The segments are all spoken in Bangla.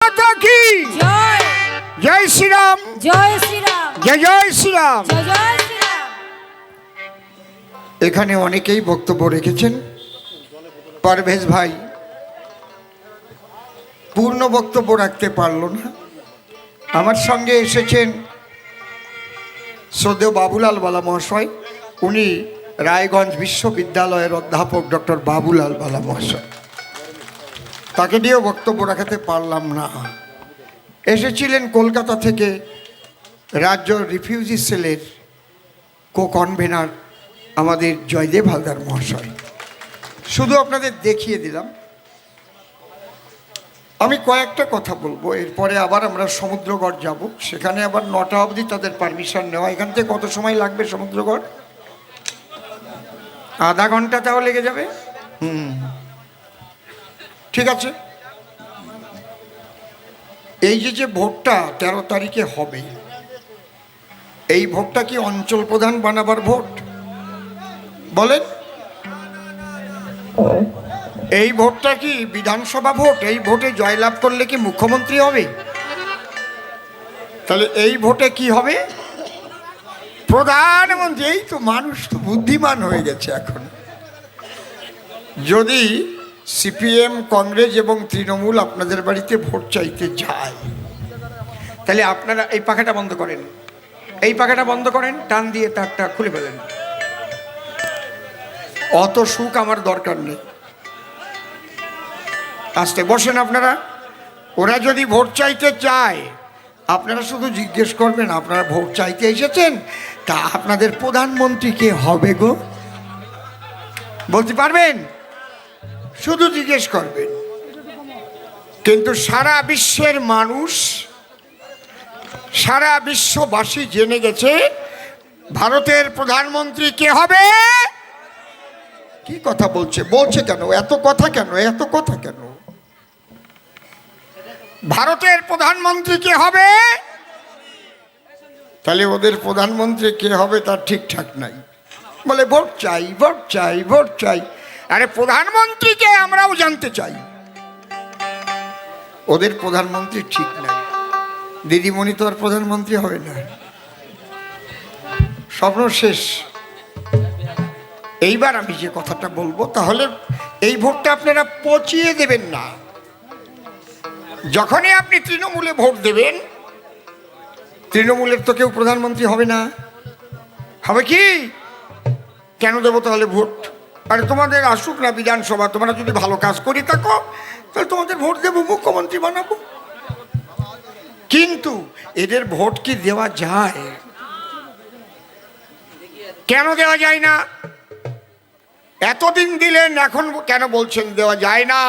মাতা কি জয় জয় শ্রীরাম জয় শ্রীরাম জয় জয় শ্রীরাম। জয় জয় শ্রীরাম। এখানে অনেকেই বক্তব্য রেখেছেন। পারভেজ ভাই পূর্ণ বক্তব্য রাখতে পারল না। আমার সঙ্গে এসেছেন শ্রদ্ধেয় বাবুলাল বালা মহাশয়, উনি রায়গঞ্জ বিশ্ববিদ্যালয়ের অধ্যাপক ডক্টর বাবুলাল বালা মহাশয়, তাকে দিয়েও বক্তব্য রাখাতে পারলাম না। এসেছিলেন কলকাতা থেকে রাজ্য রিফিউজি সেলের কো কনভেনার আমাদের জয়দেব হালদার মহাশয়। শুধু আপনাদের দেখিয়ে দিলাম। আমি কয়েকটা কথা বলবো, এরপরে আবার আমরা সমুদ্রগড় যাব, সেখানে আবার 9টা অবধি তাদের পারমিশন নেওয়া। এখান থেকে কত সময় লাগবে সমুদ্রগড়? আধা ঘন্টা তাও লেগে যাবে। ঠিক আছে। এই যে ভোটটা 13 তারিখে হবে, এই ভোটটা কি অঞ্চল প্রধান বানাবার ভোট বলেন? এই ভোটটা কি বিধানসভা ভোট? এই ভোটে জয়লাভ করলে কি মুখ্যমন্ত্রী হবে? তাহলে এই ভোটে কি হবে? প্রধানমন্ত্রী। এই তো, মানুষ তো বুদ্ধিমান হয়ে গেছে এখন। যদি সিপিএম, কংগ্রেস এবং তৃণমূল আপনাদের বাড়িতে ভোট চাইতে যায়, তাহলে আপনারা এই পাখাটা বন্ধ করেন, এই পাখাটা বন্ধ করেন, টান দিয়ে তারটা খুলে ফেলেন। অত সুখ আমার দরকার নেই। আস্তে বসেন আপনারা। ওরা যদি ভোট চাইতে চায়, আপনারা শুধু জিজ্ঞেস করবেন আপনারা ভোট চাইতে এসেছেন, তা আপনাদের প্রধানমন্ত্রী কে হবে গো? বলতে পারবেন? শুধু জিজ্ঞেস করবেন। কিন্তু সারা বিশ্বের মানুষ, সারা বিশ্ববাসী জেনে গেছে ভারতের প্রধানমন্ত্রী কে হবে। কি কথা বলছে কেন? এত কথা কেন? এত কথা কেন? ভারতের প্রধানমন্ত্রী কে হবে? তাহলে ওদের প্রধানমন্ত্রী কে হবে তার ঠিকঠাক নাই। বলে ভোট চাই, ভোট চাই, ভোট চাই। আরে প্রধানমন্ত্রীকে আমরাও জানতে চাই। ওদের প্রধানমন্ত্রী ঠিক নাই। দিদিমণি তো আর প্রধানমন্ত্রী হবে না, স্বপ্ন শেষ। এইবার আমি যে কথাটা বলবো, তাহলে এই ভোটটা আপনারা পচিয়ে দেবেন না। যখনই আপনি তৃণমূলে ভোট দেবেন, তৃণমূলের তো কেউ প্রধানমন্ত্রী হবে না। হবে কি? কেন দেবো তাহলে ভোট? আরে তোমাদের আসুক না বিধানসভা, তোমরা যদি ভালো কাজ করে থাকো তাহলে তোমাদের ভোট দেবো, মুখ্যমন্ত্রী বানাবো। কিন্তু এদের ভোট কি দেওয়া যায়? কেন দেওয়া যায় না? এতদিন দিলেন, এখন কেন বলছেন দেওয়া যায় না?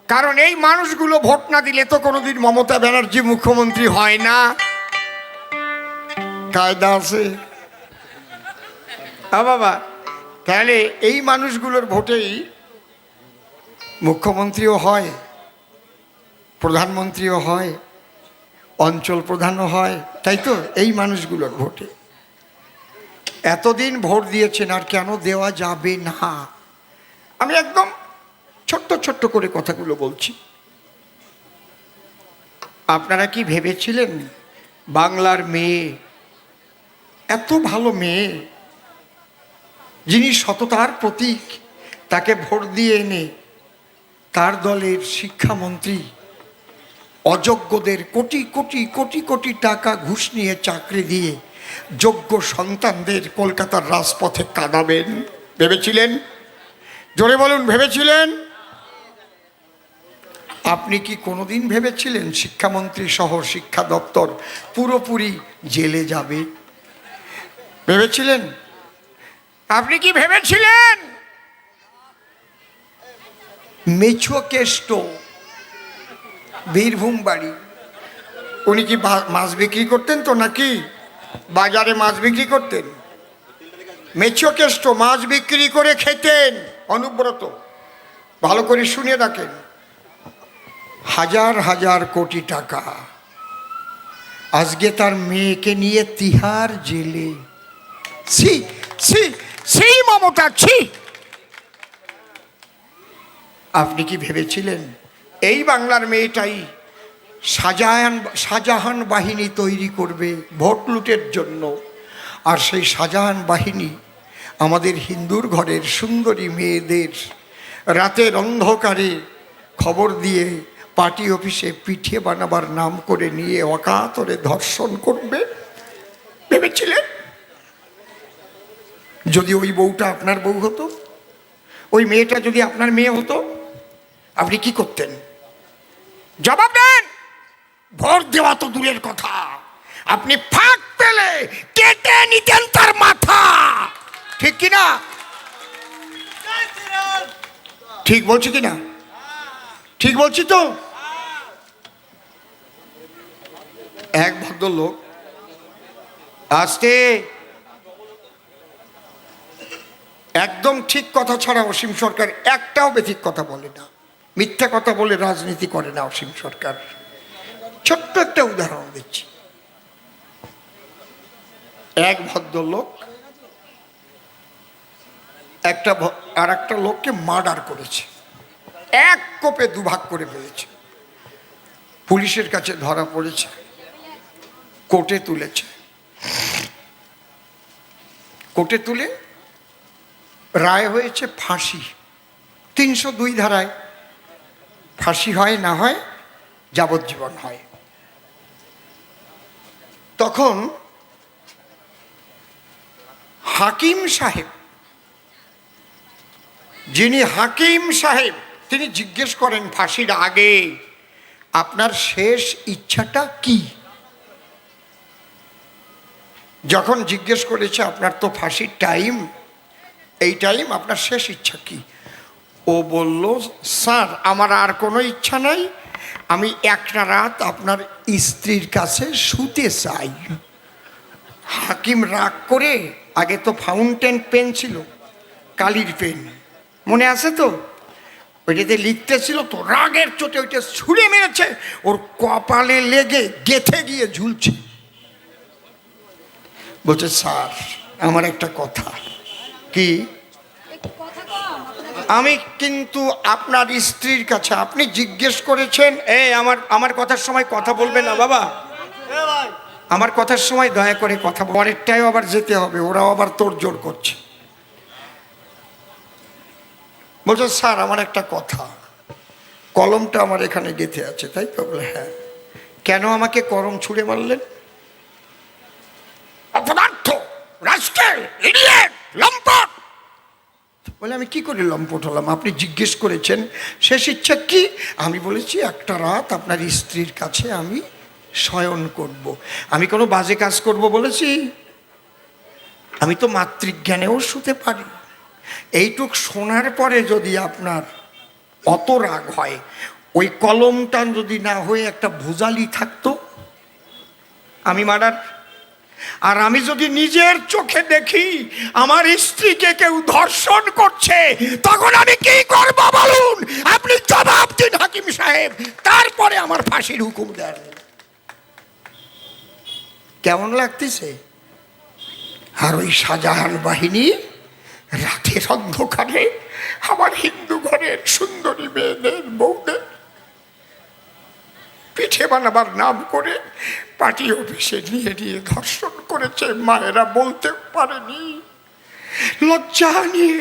কারণ এই মানুষগুলো ভোট না দিলে তো কোনোদিন মমতা ব্যানার্জি মুখ্যমন্ত্রী হয় না। কায়দা আছে বাবা। তাহলে এই মানুষগুলোর ভোটেই মুখ্যমন্ত্রীও হয়, প্রধানমন্ত্রীও হয়, অঞ্চল প্রধানও হয়, তাই তো? এই মানুষগুলোর ভোটে এতদিন ভোট দিয়েছেন, আর কেন দেওয়া যাবে না? আমি একদম ছোট্ট ছোট্ট করে কথাগুলো বলছি। আপনারা কি ভেবেছিলেন বাংলার মেয়ে, এত ভালো মেয়ে, যিনি সততার প্রতীক, তাকে ভোট দিয়ে এনে তার দলের শিক্ষামন্ত্রী অযোগ্যদের কোটি কোটি কোটি কোটি টাকা ঘুষ নিয়ে চাকরি দিয়ে যোগ্য সন্তানদের কলকাতার রাজপথে কাঁদাবেন? ভেবেছিলেন? জোরে বলুন, ভেবেছিলেন? আপনি কি কোনোদিন ভেবেছিলেন শিক্ষামন্ত্রী সহ শিক্ষা দপ্তর পুরোপুরি জেলে যাবে? ভেবেছিলেন? আপনি কি ভেবেছিলেন মেছো কেষ্ট, বীরভূম বাড়ি, উনি কি মাছ বিক্রি করতেন তো, নাকি বাজারে মাছ বিক্রি করতেন? মেছো কেষ্ট মাছ বিক্রি করে খেতেন অনুব্রত। ভালো করে শুনে রাখেন। হাজার হাজার কোটি টাকা আজকে তার মেয়েকে নিয়ে তিহার জেলে। ছি ছি ছি মমতা, ছি। আপনি কি ভেবেছিলেন এই বাংলার মেয়েটাই শাহজাহান বাহিনী তৈরি করবে ভোট লুটের জন্য। আর সেই শাহজাহান বাহিনী আমাদের হিন্দুর ঘরের সুন্দরী মেয়েদের রাতের অন্ধকারে খবর দিয়ে পার্টি অফিসে পিঠে বানাবার নাম করে নিয়ে অকাতরে ধর্ষণ করবে ভেবেছিলেন? যদি ওই বউটা আপনার বউ হতো, ওই মেয়েটা যদি আপনার মেয়ে হতো, আপনি কি করতেন? জবাব দেন। ভোট দেওয়া তো দূরের কথা, আপনি ফাঁক পেলে কেটে নিতেন তার মাথা। ঠিক কিনা? ঠিক বলছি কিনা? ঠিক বলছি তো? এক ভদ্রলোক আসতে একদম ঠিক কথা ছাড়া অসীম সরকার একটাও বেঠিক কথা বলে না, মিথ্যা কথা বলে রাজনীতি করে না অসীম সরকার। ছোট্ট একটা উদাহরণ দিচ্ছি। এক ভদ্রলোক আর একটা লোককে মার্ডার করেছে, এক কোপে দুভাগ করে ফেলেছে। পুলিশের কাছে ধরা পড়েছে, কোর্টে তুলেছে। কোর্টে তুলে রায় হয়েছে ফাঁসি। 302 ধারায় ফাঁসি হয়, না হয় যাবজ্জীবন হয়। তখন হাকিম সাহেব, যিনি হাকিম সাহেব, তিনি জিজ্ঞেস করেন ফাঁসির আগে, আপনার শেষ ইচ্ছাটা কি? যখন জিজ্ঞেস করেছে আপনার তো ফাঁসির টাইম, এই টাইম, আপনার শেষ ইচ্ছা কি? ও বলল, স্যার আমার আর কোনো ইচ্ছা নাই, আমি একটা রাত আপনার স্ত্রীর কাছে শুতে চাই। হাকিম রাগ করে, আগে তো ফাউন্টেন পেন ছিল, কালির পেন, মনে আছে তো, ওইটাতে লিখতেছিল তো, রাগের চোটে ওইটা ছুঁড়ে মেরেছে, ওর কপালে লেগে গেথে গিয়ে ঝুলছে। বলছে, স্যার আমার একটা কথা। কি? আমি কিন্তু আপনার স্ত্রীর কাছে, আপনি জিজ্ঞেস করেছেন, আমার কথার সময় কথা বলবে না বাবা, আমার কথার সময় দয়া করে কথা, পরেরটাই আবার যেতে হবে, ওরাও আবার তোড়জোড় করছে। বলছে, স্যার আমার একটা কথা, কলমটা আমার এখানে গেঁথে আছে, তাই তো? বলে, হ্যাঁ। কেন আমাকে কলম ছুঁড়ে মারলেন? অপদার্থ, রাস্কেল, ইডিয়েট, লম্পট। বলে, আমি কি করে লম্পট হলাম? আপনি জিজ্ঞেস করেছেন শেষ ইচ্ছা কি, আমি বলেছি একটা রাত আপনার স্ত্রীর কাছে আমি শয়ন করব। আমি কোনো বাজে কাজ করব বলেছি? আমি তো মাতৃজ্ঞানেও শুতে পারি। এইটুক শোনার পরে যদি আপনার অত রাগ হয়, ওই কলমটা যদি না হয়ে একটা ভুজালি থাকতো, আমি মার্ডার। আর আমি যদি নিজের চোখে দেখি আমার স্ত্রীকে কেউ ধর্ষণ করছে, তখন আমি কি করব বলুন? আপনি জবাব দিন হাকিম সাহেব, তারপরে আমার ফাঁসির হুকুম দেন। কেমন লাগতেছে? আর ওই শাহজাহান বাহিনী রাতের অন্ধকারে আমার হিন্দু ঘরের সুন্দরী মেয়েদের, বউদের পিঠে বানাবার নাম করে পার্টি অফিসে নিয়ে নিয়ে ধর্ষণ করেছে। মায়েরা বলতে পারেনি, লজ্জা নিয়ে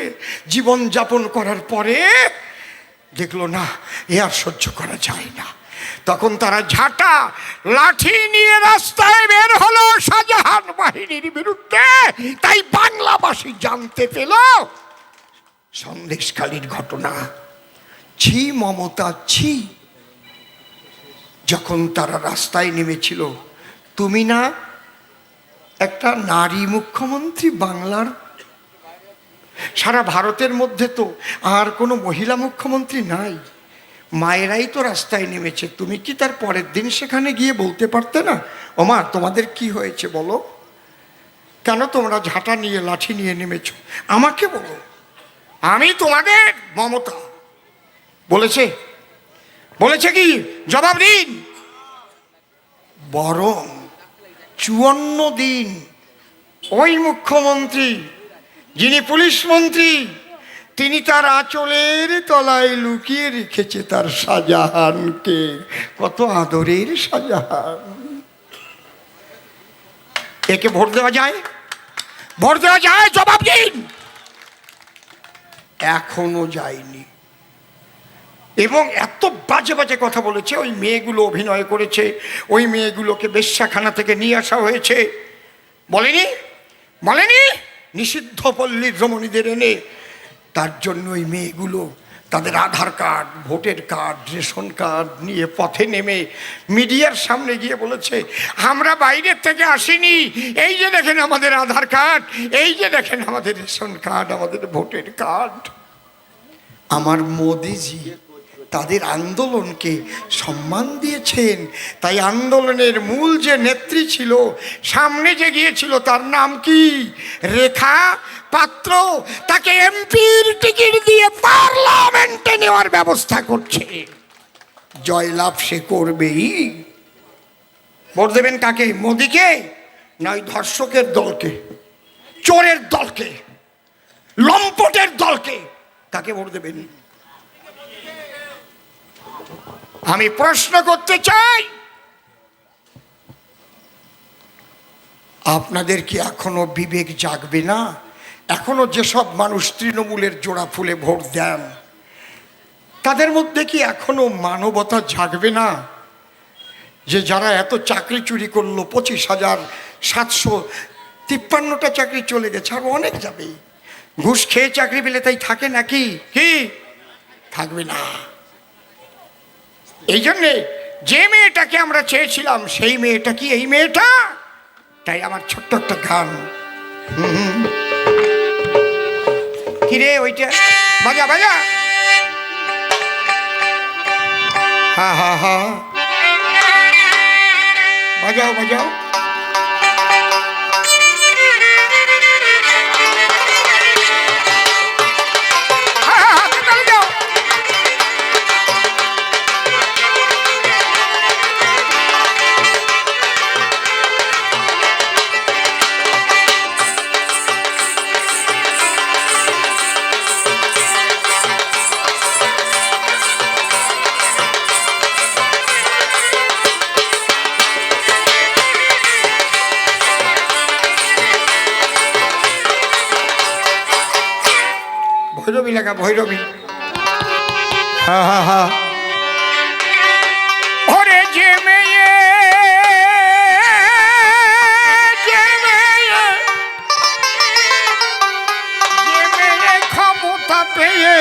জীবন যাপন করার পরে দেখলো না, এ আর সহ্য করা যায় না। তখন তারা ঝাঁটা লাঠি নিয়ে রাস্তায় বের হলো শাহজাহান বাহিনীর বিরুদ্ধে। তাই বাংলাবাসী জানতে পেল সন্দেশখালীর ঘটনা। ছি মমতা, ছি। যখন তারা রাস্তায় নেমেছিল, তুমি না একটা নারী মুখ্যমন্ত্রী বাংলার? সারা ভারতের মধ্যে তো আর কোনো মহিলা মুখ্যমন্ত্রী নাই, মায়েরাই তো রাস্তায় নেমেছে। তুমি কি তার পরের দিন সেখানে গিয়ে বলতে পারতে না, ওমা তোমাদের কি হয়েছে বলো, কেন তোমরা ঝাঁটা নিয়ে লাঠি নিয়ে নেমেছ? আমাকে বলো, আমি তোমাদের মমতা। বলেছে? বলেছে কি? জবাব দিন। বরং 54 দিন ওই মুখ্যমন্ত্রী, যিনি পুলিশ মন্ত্রী, তিনি তার আঁচলের তলায় লুকিয়ে রেখেছে তার শাহজাহানকে। কত আদরের শাহজাহান। একে ভোট দেওয়া যায়? ভোট দেওয়া যায়? জবাব দিন। এখনো যায়নি। এবং এত বাজে বাজে কথা বলেছে। ওই মেয়েগুলো অভিনয় করেছে, ওই মেয়েগুলোকে বেশ্যাখানা থেকে নিয়ে আসা হয়েছে। বলেনি? বলেনি? নিষিদ্ধ পল্লীর রমণীদের এনে তার জন্য ওই মেয়েগুলো তাদের আধার কার্ড, ভোটের কার্ড, রেশন কার্ড নিয়ে পথে নেমে মিডিয়ার সামনে গিয়ে বলেছে, আমরা বাইরের থেকে আসিনি, এই যে দেখেন আমাদের আধার কার্ড, এই যে দেখেন আমাদের রেশন কার্ড, আমাদের ভোটের কার্ড। আমার মোদিজি তাদের আন্দোলনকে সম্মান দিয়েছেন। তাই আন্দোলনের মূল যে নেত্রী ছিল, সামনে যে গিয়েছিল, তার নাম কি? রেখা পাত্র। তাকে এমপির টিকিট দিয়ে পার্লামেন্টে নেওয়ার ব্যবস্থা করছে। জয়লাভ সে করবেই। ভোট দেবেন কাকে? মোদিকে না ওই ধর্ষকের দলকে, চোরের দলকে, লম্পটের দলকে? কাকে ভোট দেবেন? আমি প্রশ্ন করতে চাই, আপনাদের কি এখনো বিবেক জাগবে না? এখনো যেসব মানুষ তৃণমূলের জোড়া ফুলে ভোট দেন, তাদের মধ্যে কি এখনো মানবতা জাগবে না? যে যারা এত চাকরি চুরি করলো, 25,753টা চাকরি চলে গেছে, আর অনেক যাবে। ঘুষ খেয়ে চাকরি পেলে তাই থাকে নাকি? কি থাকবে না। এই জন্যে যে মেয়েটাকে আমরা চেয়েছিলাম, সেই মেয়েটা কি এই মেয়েটা? তাই আমার ছোট্ট একটা গান। কিরে ওইটা বাজা বাজা। হা হা হা, বাজাও বাজাও। ভৈরবী লেখা, ভৈরবী। হা হা হা। ওরে যে মেয়ে, যে মেয়ে, যে মেয়ে ক্ষমতা পেয়ে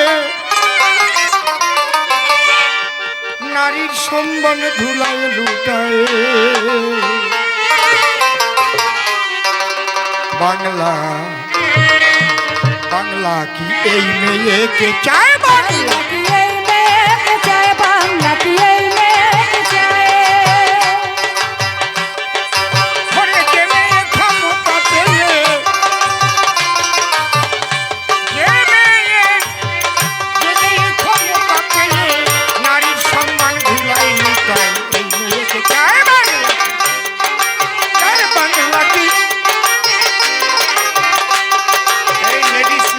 নারীর সম্মান ধুলায় লুটায়, বাংলা বাংলা কি এই মেয়েকে চায়? বাংলা কি এই মেয়েকে চায়? বাংলা কি এই মেয়েকে চায়? ওরে যে মেয়ে ক্ষমতা পেয়ে, যে মেয়ে, যে মেয়ে ক্ষমতা পেয়ে নারীর সম্মান ধুলায় লুটায়, এই মেয়েকে চায় বাংলা। চায় বাংলা কি? এই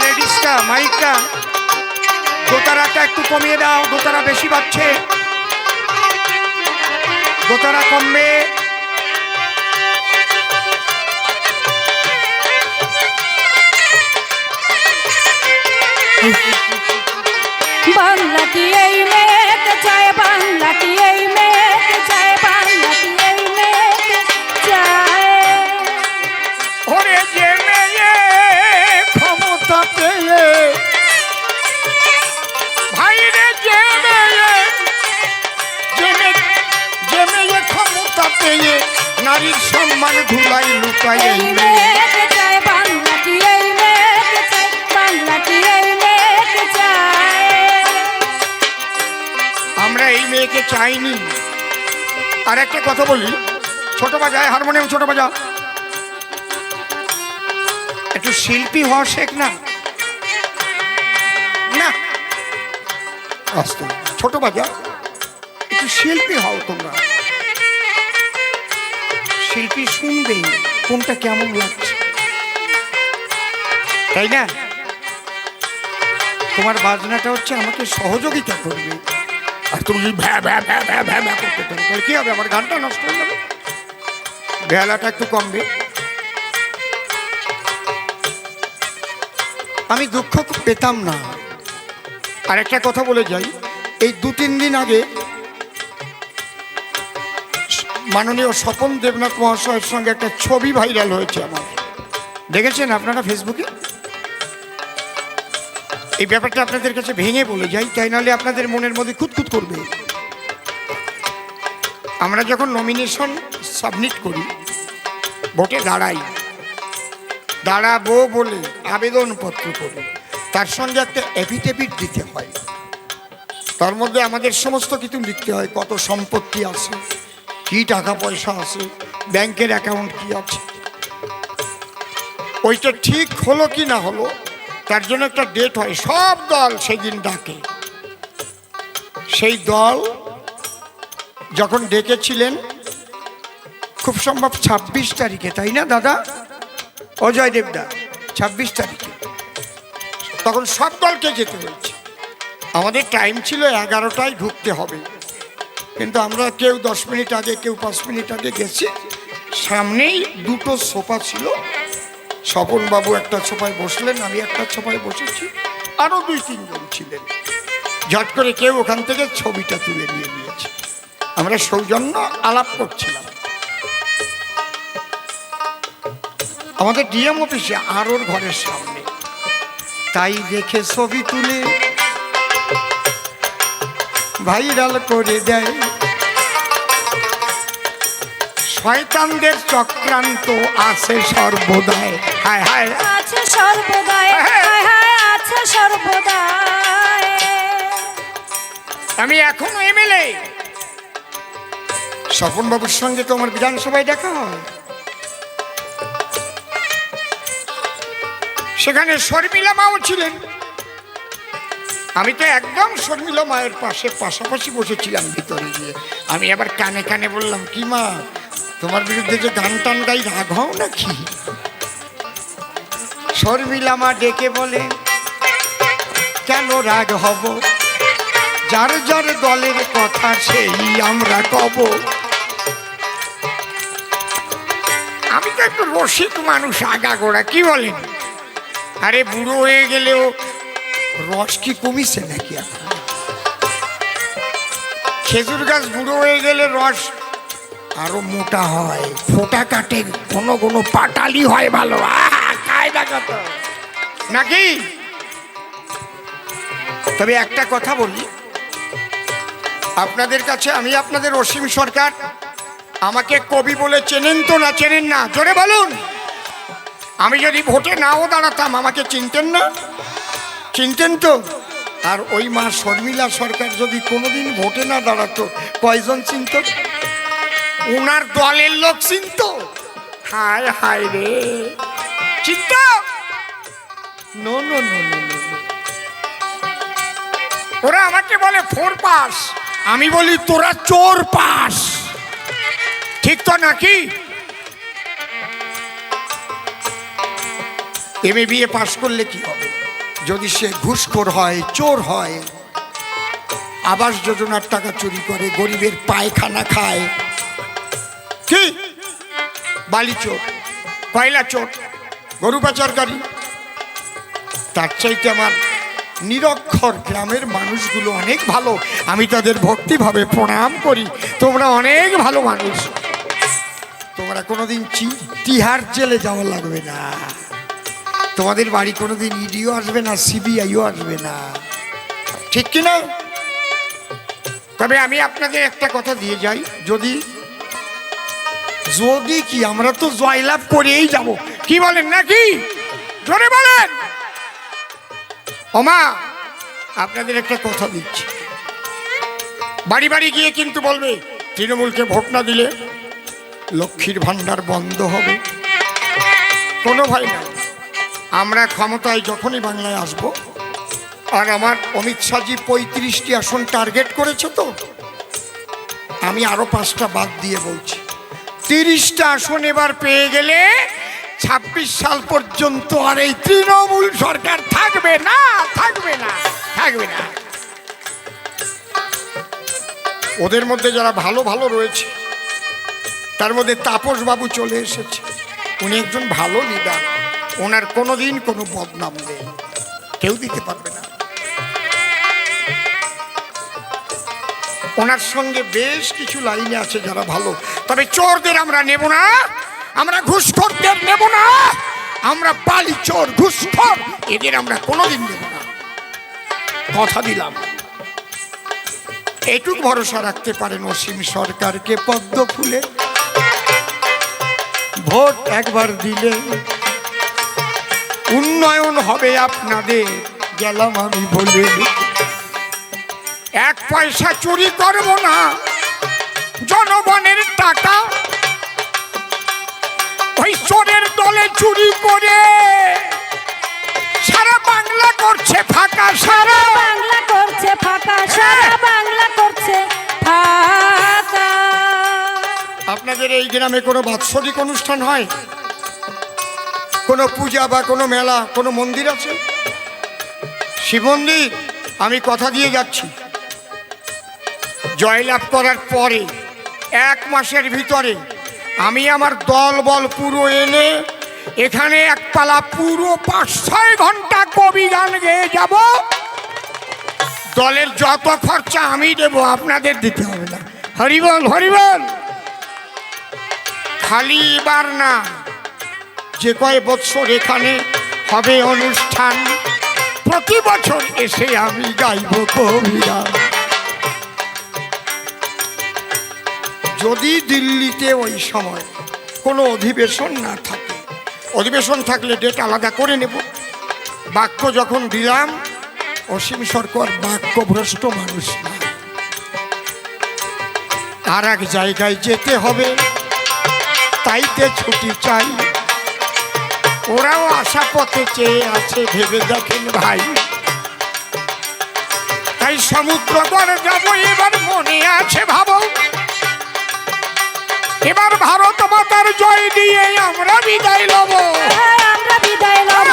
লেডিসটা, মাইকটা, দোতারাটা একটু কমিয়ে দাও, দোতারা বেশি বাজছে, দোতারা কমবে। বাংলা কি এই মেয়েকে চায়? বাংলা কি এই মেয়েকে চায়? বাংলা কি এই মেয়েকে চায়? ওরে যে মেয়ে ক্ষমতা পেয়ে, ভাইরে যে মেয়ে, যে মেয়ে ক্ষমতা পেয়ে নারীর সম্মান ধুলাই লুকায়, এই মেয়েকে চায়? বাংলা কি এই মেয়েকে চায়? বাংলা কি এই মেয়েকে চায়? আমরা এই মেয়েকে চাইনি। আর একটা কথা বলি, ছোট বাজায়, হারমোনিয়াম ছোট বাজা, একটু শিল্পী হওয়া শেখ না। না আস্তে, ছোট বাজা, একটু শিল্পী হও তোমরা। শিল্পী শুনবে কোনটা কেমন লাগছে, তাই না? তোমার বাজনাটা হচ্ছে আমাকে সহযোগিতা করবে, আর তুমি যদি ভ্যা ভ্যা ভ্যা ভ্যা ভ্যা ভ্যা করতে থাকো তাহলে কী হবে? আমার গানটা নষ্ট হয়ে যাবে। ভেলাটা একটু কমবে। আমি দুঃখ পেতাম না। আর একটা কথা বলে যাই, এই 2-3 দিন আগে মাননীয় স্বপন দেবনাথ মহাশয়ের সঙ্গে একটা ছবি ভাইরাল হয়েছে আমার, দেখেছেন আপনারা ফেসবুকে? এই ব্যাপারটা আপনাদের কাছে ভেঙে বলে যাই, তাই নাহলে আপনাদের মনের মধ্যে খুঁতখুত করবে। আমরা যখন নমিনেশন সাবমিট করি, ভোটে দাঁড়াবো বলে আবেদনপত্র করি, তার সঙ্গে একটা অ্যাফিডেভিট দিতে হয়। তার মধ্যে আমাদের সমস্ত কিছু লিখতে হয়, কত সম্পত্তি আছে, কি টাকা পয়সা আছে, ব্যাংকের অ্যাকাউন্ট কি আছে। ওইটা ঠিক হলো কি না হলো তার জন্য একটা ডেট হয়, সব দল সেদিন ডাকে। সেই দল যখন ডেকেছিলেন খুব সম্ভব 26 তারিখে, তাই না দাদা? অজয় দেবদা, 26 তারিখে তখন সব দলকে যেতে হয়েছে। আমাদের টাইম ছিল 11টায় ঢুকতে হবে, কিন্তু আমরা কেউ 10 মিনিট আগে, কেউ 5 মিনিট আগে গেছি। সামনেই 2টো সোফা ছিল, স্বপনবাবু একটা সোফায় বসলেন, আমি একটা সোফায় বসেছি, আরও 2-3 জন ছিলেন। ঝট করে কেউ ওখান থেকে ছবিটা তুলে নিয়ে নিয়েছে। আমরা সৌজন্য আলাপ করছিলাম আমাদের ডিএম অফিসে, আর ওর ঘরের সামনে। তাই দেখে ছবি তুলে ভাইরাল করে দেয়। শয়তানদের চক্রান্ত আছে সর্বদাই, হায় হায় আছে সর্বদাই, হায় হায় আছে সর্বদাই। আমি এখনো এমএলএ। স্বপনবাবুর সঙ্গে তো আমার বিধানসভায় দেখা হয়, সেখানে শর্মিলা মাও ছিলেন। আমি তো একদম শর্মিলা মায়ের পাশাপাশি বসেছিলাম ভিতরে গিয়ে। আমি আবার কানে কানে বললাম, কি মা, তোমার বিরুদ্ধে যে গান টান গাই রাগ হও নাকি? শর্মিলা মা ডেকে বলে, কেন রাগ হব, যার যার দলের কথা সেই আমরা কব। আমি তো একটু রসিক মানুষ আগাগোড়া, কি বলেন? আরে বুড়ো হয়ে গেলেও রস কি কমিছে নাকি? এখন খেজুর গাছ বুড়ো হয়ে গেলে রস আরো মোটা হয়, ফোটা কাটে, কোনো কোনো পাটালি হয় ভালো, কায়দা কত নাকি? তবে একটা কথা বলি আপনাদের কাছে, আমি আপনাদের অসীম সরকার। আমাকে কবি বলে চেনেন তো না চেনেন না? জোরে বলুন। আমি যদি ভোটে নাও দাঁড়াতাম আমাকে চিনতেন না? চিনতেন তো। আর ওই মা শর্মিলা সরকার যদি কোনোদিন ভোটে না দাঁড়াতো, কয়জন চিনত? ওনার দলের লোক চিনত। হায় হায় রে, চিন্ত? No no no no no. ওরা আমাকে বলে 4 পাস, আমি বলি তোরা চোর পাস। ঠিক তো নাকি? এমএ বিএ পাস করলে কি হবে যদি সে ঘুষখোর হয়, চোর হয়, আবাস যোজনার টাকা চুরি করে, গরিবের পায়খানা খায়, কি বালি চোর, কয়লা চোর, গরু পাচারকারী? তার চাইতে আমার নিরক্ষর গ্রামের মানুষগুলো অনেক ভালো। আমি তাদের ভক্তিভাবে প্রণাম করি। তোমরা অনেক ভালো মানুষ। তোমরা কোনোদিন তিহার জেলে যাওয়া লাগবে না। তোমাদের বাড়ি কোনোদিন ইডিও আসবে না, সিবিআইও আসবে না, ঠিক কিনা? তবে আমি আপনাদের একটা কথা দিয়ে যাই, যদি কি আমরা তো জয়লাভ করেই যাব, কি বলেন নাকি? জোরে বলেন। ওমা, আপনাদের একটা কথা দিচ্ছি, বাড়ি বাড়ি গিয়ে কিন্তু বলবে তৃণমূলকে ভোট না দিলে লক্ষ্মীর ভান্ডার বন্ধ হবে। কোনো ভয় নাই। আমরা ক্ষমতায় যখনই বাংলায় আসব, আর আমার অমিত শাহজি 35টি আসন টার্গেট করেছে, তো আমি আরো 5টা বাদ দিয়ে বলছি, 30টা আসন এবার পেয়ে গেলে 26 সাল পর্যন্ত আর এই তৃণমূল সরকার থাকবে না, থাকবে না। থাকবে না। ওদের মধ্যে যারা ভালো ভালো রয়েছে তার মধ্যে তাপস বাবু চলে এসেছে। উনি একজন ভালো লিডার, ওনার কোনোদিন কোনো বদনাম নেই, কেউ দিতে পারবে না। ওনার সঙ্গে বেশ কিছু লাইনে আছে যারা ভালো, তবে চোরদের আমরা নেব না, আমরা ঘুষখোরদের নেব না, আমরা বালি চোর ঘুষখোর এদের আমরা কোনোদিন নেব না, কথা দিলাম। এটুক ভরসা রাখতে পারেন অসীম সরকারকে পদ্ম ফুলে, ভোট একবার দিলে উন্নয়ন হবে আপনাদের, গেলাম আমি বলে। এক পয়সা চুরি করব না, জনগণের টাকা ওই চোরের দলে চুরি করে সারা বাংলা করছে ফাঁকা, সারা বাংলা করছে ফাঁকা, সারা বাংলা করছে ফাঁকা। আপনাদের এই গ্রামে কোনো বাৎসরিক অনুষ্ঠান হয়, কোনো পূজা বা কোনো মেলা, কোনো মন্দির আছে? শিব মন্দির আমি কথা দিয়ে যাচ্ছি, জয়লাভ করার পরে 1 মাসের ভিতরে আমি আমার দল বল পুরো এনে এখানে একপালা পুরো 5-6 ঘন্টা কবি গান গেয়ে যাব। দলের যত খরচা আমি দেব, আপনাদের দিতে হবে না। হরিবল হরিবল। খালি এবার না, যে কয় বৎসর এখানে হবে অনুষ্ঠান, প্রতি বছর এসে আমি গাইব কবি গান। যদি দিল্লিতে ওই সময় কোনো অধিবেশন না থাকে, অধিবেশন থাকলে ডেট আলাদা করে নেব। বাক্য যখন দিলাম, অসীম সরকার বাক্যভ্রষ্ট মানুষ না, আর এক জায়গায় যেতে হবে, তাইতে ছুটি চাই। ওরাও আশা পথে চেয়ে আছে, ভেবে দেখেন ভাই। তাই সমুদ্র পাড়ে যাবো, এবার মনে আছে ভাবো। এবার ভারত মাতার জয় দিয়ে আমরা বিদায় লব, আমরা বিদায় লব,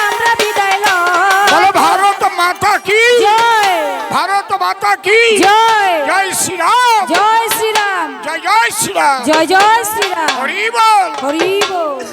আমরা বিদায় লব। বলো ভারত মাতা কি জয়, ভারত মাতা কি জয়, জয় শ্রীরাম, জয় শ্রীরাম, জয় জয় শ্রীরাম, জয় জয় শ্রীরাম। হরি বল। হরি বল।